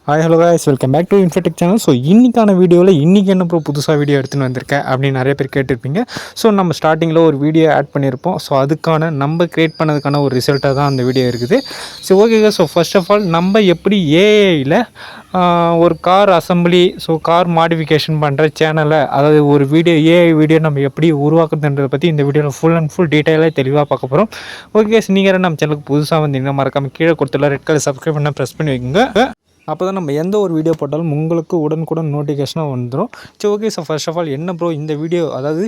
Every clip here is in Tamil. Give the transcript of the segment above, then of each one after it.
Hi hello guys, welcome back to Infotech channel. So இன்றைக்கான வீடியோவில் இன்றைக்கி என்ன ப்ரோ புதுசாக வீடியோ எடுத்துன்னு வந்திருக்கேன் அப்படின்னு நிறைய பேர் கேட்டிருப்பீங்க. ஸோ நம்ம ஸ்டார்டிங்கில் ஒரு வீடியோ ஆட் பண்ணியிருப்போம். ஸோ அதுக்கான நம்ம க்ரியேட் பண்ணதுக்கான ஒரு ரிசல்ட்டாக தான் அந்த வீடியோ இருக்குது. ஸோ ஓகேங்க. ஸோ ஃபர்ஸ்ட் ஆஃப் ஆல் நம்ம எப்படி ஏஐயில் ஒரு car assembly, so car modification பண்ணுற சேனலை, அதாவது ஒரு வீடியோ ஏஐ வீடியோ நம்ம எப்படி உருவாக்குறதுன்றதை பற்றி இந்த வீடியோவில் ஃபுல் அண்ட் ஃபுல் டீட்டெயிலாக தெளிவாக பார்க்க போகிறோம். ஓகே, நீங்கள் நம்ம சேனலுக்கு புதுசாக வந்தீங்கன்னா மறக்காமல் கீழே கொடுத்துள்ள ரெட் கலர் சப்ஸ்கிரைப் பண்ண ப்ரெஸ் பண்ணி வைங்க. அப்போ தான் நம்ம எந்த ஒரு வீடியோ போட்டாலும் உங்களுக்கு உடனுக்குடன் நோட்டிஃபிகேஷனாக வந்துடும். சரி okay. So first of all என்ன ப்ரோ இந்த வீடியோ, அதாவது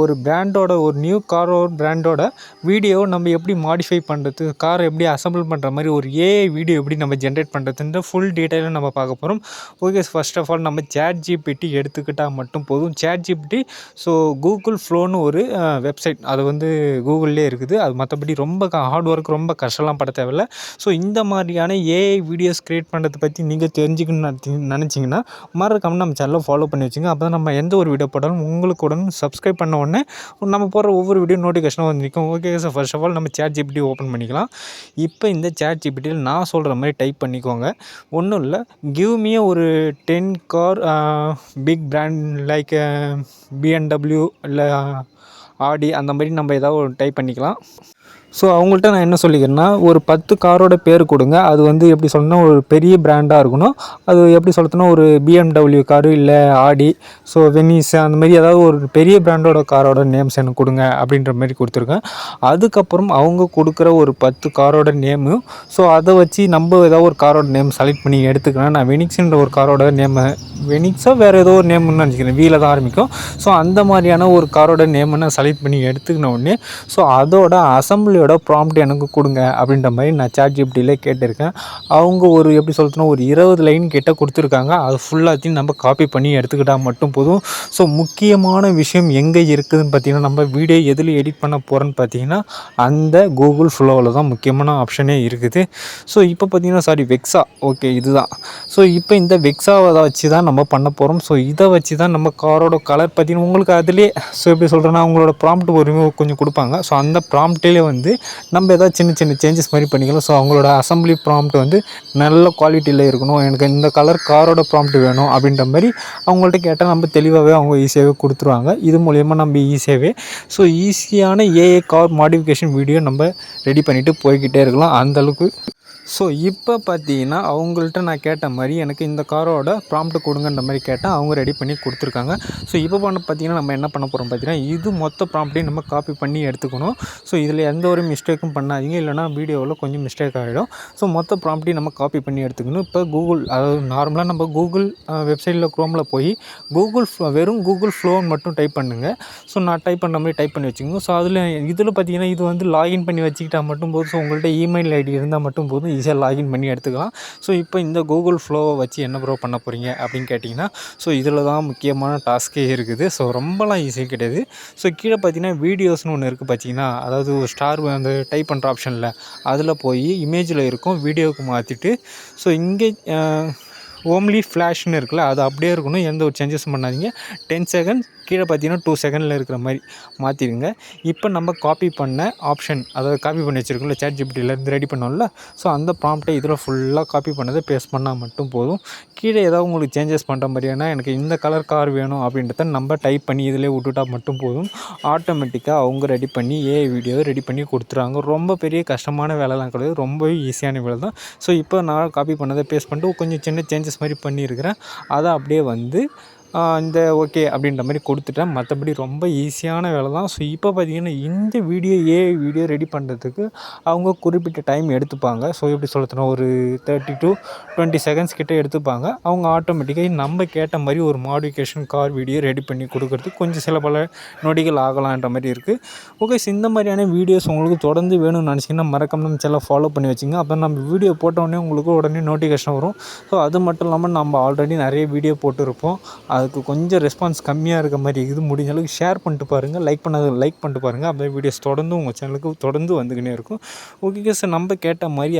ஒரு பிராண்டோட, ஒரு நியூ காரோட பிராண்டோட வீடியோ நம்ம எப்படி மாடிஃபை பண்ணுறது, காரை எப்படி அசம்பிள் பண்ணுற மாதிரி ஒரு ஏஐ வீடியோ எப்படி நம்ம ஜென்ரேட் பண்ணுறதுன்ற ஃபுல் டீட்டெயிலும் நம்ம பார்க்க போகிறோம். ஓகே. ஃபர்ஸ்ட் ஆஃப் ஆல் நம்ம சேட் ஜிபிடி எடுத்துக்கிட்டால் மட்டும் போதும். சேட் ஜிபிடி ஸோ கூகுள் ஃப்ளோன்னு ஒரு வெப்சைட், அது வந்து கூகுள்லேயே இருக்குது. அது மற்றபடி ரொம்ப ஹார்ட் ஒர்க், ரொம்ப கஷ்டம்லாம் பட தேவையில்லை. ஸோ இந்த மாதிரியான ஏஐ வீடியோஸ் க்ரியேட் பண்ணுறது பற்றி நீங்கள் தெரிஞ்சுக்கணும்னு நினச்சிங்கன்னா மறக்காம நம்ம சேனலை ஃபாலோ பண்ணி வச்சுங்க. அப்போ தான் நம்ம எந்த ஒரு வீடியோ போட்டாலும் உங்களுக்கு உடனே சப்ஸ்கிரைப் பண்ண உடனே நம்ம போடுற ஒவ்வொரு வீடியோ நோட்டிஃபிகேஷனாக வந்து நிற்கும். Okay sir, first of all நம்ம சேட் ஜிபிடி ஓப்பன் பண்ணிக்கலாம். இப்போ இந்த சேட் ஜிபிடியில் நான் சொல்கிற மாதிரி டைப் பண்ணிக்கோங்க. ஒன்றும் இல்லை, கிவ் மீ ஒரு 10 car big brand like BMW இல்லை ஆடி, அந்த மாதிரி நம்ம ஏதாவது ஒரு டைப் பண்ணிக்கலாம். ஸோ அவங்கள்ட்ட நான் என்ன சொல்லிக்கிறேன்னா, ஒரு 10 காரோட பேர் கொடுங்க. அது வந்து எப்படி சொல்லணும்னா ஒரு பெரிய பிராண்டாக இருக்கணும். அது எப்படி சொல்கிறதுனா ஒரு பிஎம்டபிள்யூ காரு இல்லை ஆடி, ஸோ வெனிஸ், அந்த மாதிரி ஏதாவது ஒரு பெரிய பிராண்டோட காரோட நேம்ஸ் எனக்கு கொடுங்க அப்படின்ற மாதிரி கொடுத்துருக்கேன். அதுக்கப்புறம் அவங்க கொடுக்குற ஒரு 10 காரோட நேமு, ஸோ அதை வச்சு நம்ம ஏதாவது ஒரு காரோட நேம் செலக்ட் பண்ணி எடுத்துக்கிறேன். நான் வெனிக்ஸ்ன்ற ஒரு காரோட நேமு, வெனிக்ஸாக வேறு ஏதோ ஒரு நேம்னு நினச்சிக்கிறேன், வீல தான் ஆரம்பிக்கும். ஸோ அந்த மாதிரியான ஒரு காரோட நேமை நான் செலக்ட் பண்ணி எடுத்துக்கின உடனே ஸோ அதோட அசம்பிளியோட ப்ராம்ப்ட் எனக்கு கொடுங்க அப்படின்ற மாதிரி நான் சாட் ஜிபிடியில் கேட்டிருக்கேன். அவங்க ஒரு எப்படி சொல்கிறதுனா ஒரு 20 லைன் கிட்ட கொடுத்துருக்காங்க. அது ஃபுல்லாத்தையும் நம்ம காப்பி பண்ணி எடுத்துக்கிட்டால் மட்டும் போதும். ஸோ முக்கியமான விஷயம் எங்கே இருக்குதுன்னு பார்த்தீங்கன்னா, நம்ம வீடியோ எதில் எடிட் பண்ண போகிறோன்னு பார்த்தீங்கன்னா அந்த கூகுள் ஃப்ளோவில் தான் முக்கியமான ஆப்ஷனே இருக்குது. ஸோ இப்போ பார்த்தீங்கன்னா வெக்ஸா, ஓகே இதுதான். ஸோ இப்போ இந்த வெக்ஸாவை வச்சு தான் நம்ம பண்ண போகிறோம். ஸோ இதை வச்சு தான் நம்ம காரோட கலர் பார்த்தீங்கன்னா உங்களுக்கு அதிலே ஸோ எப்படி சொல்கிறேன்னா அவங்களோட ப்ராம்ப்ட் ஒரு கொஞ்சம் கொடுப்பாங்க. ஸோ அந்த ப்ராம்ப்டிலே வந்து நம்ம ஏதாவது சின்ன சின்ன சேஞ்சஸ் மாதிரி பண்ணிக்கலாம். ஸோ அவங்களோட அசம்பிளி ப்ராம்ப்ட் வந்து நல்ல குவாலிட்டியில் இருக்கணும், எனக்கு இந்த கலர் காரோட ப்ராம்ப்ட் வேணும் அப்படின்ற மாதிரி அவங்கள்ட்ட கேட்டால் நம்ம தெளிவாகவே அவங்க ஈஸியாகவே கொடுத்துருவாங்க. இது மூலயமா நம்ம ஈஸியாகவே ஸோ ஈஸியான ஏஐ கார் மாடிஃபிகேஷன் வீடியோ நம்ம ரெடி பண்ணிவிட்டு போய்கிட்டே இருக்கலாம் அந்தளவுக்கு. ஸோ இப்போ பார்த்தீங்கன்னா அவங்கள்ட்ட நான் கேட்ட மாதிரி எனக்கு இந்த காரோட ப்ராம்ப்ட் கொடுங்கன்ற மாதிரி கேட்டேன். அவங்க ரெடி பண்ணி கொடுத்துருக்காங்க. ஸோ இப்போ பார்த்தீங்கன்னா நம்ம என்ன பண்ண போகிறோம் பார்த்தீங்கன்னா, இது மொத்த ப்ராம்ப்டையும் நம்ம காப்பி பண்ணி எடுத்துக்கணும். ஸோ இதில் எந்த ஒரு மிஸ்டேக்கும் பண்ணாதீங்க, இல்லைனா வீடியோவில் கொஞ்சம் மிஸ்டேக் ஆகிடும். ஸோ மொத்த ப்ராம்ப்டையும் நம்ம காப்பி பண்ணி எடுத்துக்கணும். இப்போ கூகுள், அதாவது நார்மலாக நம்ம கூகுள் வெப்சைட்டில் க்ரோமில் போய் வெறும் கூகுள் ஃப்ளோன்னு மட்டும் டைப் பண்ணுங்கள். ஸோ நான் டைப் பண்ணுற மாதிரி டைப் பண்ணி வச்சுக்கோங்க. ஸோ இதில் பார்த்தீங்கன்னா இது வந்து லாகின் பண்ணி வச்சுக்கிட்டால் மட்டும் போதும். ஸோ உங்கள்கிட்ட இமெயில் ஐடி இருந்தால் மட்டும் போதும், ஈஸியாக லாகின் பண்ணி எடுத்துக்கலாம். ஸோ இப்போ இந்த கூகுள் ஃப்ளோவை வச்சு என்ன ப்ரோ பண்ண போகிறீங்க அப்படின்னு கேட்டிங்கன்னா, ஸோ இதில் தான் முக்கியமான டாஸ்க்கே இருக்குது. ஸோ ரொம்பலாம் ஈஸி கிடையாது. ஸோ கீழே பார்த்தீங்கன்னா வீடியோஸ்னு ஒன்று இருக்குது பார்த்தீங்கன்னா, அதாவது ஒரு ஸ்டார் அந்த டைப் பண்ணுற ஆப்ஷனில் அதில் போய் இமேஜில் இருக்கும், வீடியோவுக்கு மாற்றிட்டு ஸோ இங்கே ஓம்லி ஃப்ளாஷ்னு இருக்குல்ல, அது அப்படியே இருக்கணும், எந்த ஒரு சேஞ்சஸும் பண்ணாதீங்க. 10 செகண்ட் கீழே பார்த்தீங்கன்னா 2 செகண்டில் இருக்கிற மாதிரி மாற்றிடுங்க. இப்போ நம்ம காப்பி பண்ண ஆப்ஷன், அதாவது காப்பி பண்ணி வச்சுருக்கோம்ல சேட் ஜிபிடியிலேருந்து ரெடி பண்ணோம்ல, ஸோ அந்த ப்ராம்ப்டை இதில் ஃபுல்லாக காப்பி பண்ணதை பேஸ்ட் பண்ணால் மட்டும் போதும். கீழே ஏதாவது உங்களுக்கு சேஞ்சஸ் பண்ணுற மாதிரியான எனக்கு இந்த கலர் கார் வேணும் அப்படின்றத நம்ம டைப் பண்ணி இதிலே விட்டுட்டா மட்டும் போதும். ஆட்டோமேட்டிக்காக அவங்க ரெடி பண்ணி ஏஐ வீடியோவை ரெடி பண்ணி கொடுத்துருவாங்க. ரொம்ப பெரிய கஷ்டமான வேலைலாம் கிடையாது, ரொம்பவே ஈஸியான வேலை தான். ஸோ இப்போ நான் காப்பி பண்ணதை பேஸ்ட் பண்ணிட்டு கொஞ்சம் சின்ன சேஞ்சஸ் மாதிரி பண்ணியிருக்கிறேன். அதை அப்படியே வந்து இந்த ஓகே அப்படின்ற மாதிரி கொடுத்துட்டேன். மற்றபடி ரொம்ப ஈஸியான வேலை தான். ஸோ இப்போ பார்த்திங்கன்னா இந்த ஏஐ வீடியோ ரெடி பண்ணுறதுக்கு அவங்க குறிப்பிட்ட டைம் எடுத்துப்பாங்க. ஸோ எப்படி சொல்கிறதுனா ஒரு 30 to 20 செகண்ட்ஸ் கிட்டே எடுத்துப்பாங்க. அவங்க ஆட்டோமேட்டிக்காக நம்ம கேட்ட மாதிரி ஒரு மாடிஃபிகேஷன் கார் வீடியோ ரெடி பண்ணி கொடுக்குறதுக்கு கொஞ்சம் சில பல நொடிகள் ஆகலான்ற மாதிரி இருக்குது. ஓகே, இந்த மாதிரியான வீடியோஸ் உங்களுக்கு தொடர்ந்து வேணும்னு நினச்சிங்கன்னா மறக்காம நம்ம சேனலை ஃபாலோ பண்ணி வச்சுங்க. அப்போ நம்ம வீடியோ போட்டோடனே உங்களுக்கு உடனே நோட்டிஃபிகேஷன் வரும். ஸோ அது மட்டும் இல்லாமல் நம்ம ஆல்ரெடி நிறைய வீடியோ போட்டுருப்போம், அதுக்கு கொஞ்சம் ரெஸ்பான்ஸ் கம்மியாக இருக்க மாதிரி இருக்குது. முடிஞ்ச அளவுக்கு ஷேர் பண்ணிட்டு பாருங்கள், லைக் பண்ணிட்டு பாருங்கள். அப்படியே வீடியோஸ் தொடர்ந்து உங்கள் சேனலுக்கு தொடர்ந்து வந்துக்கினே இருக்கும். ஓகே சார், நம்ம கேட்ட மாதிரி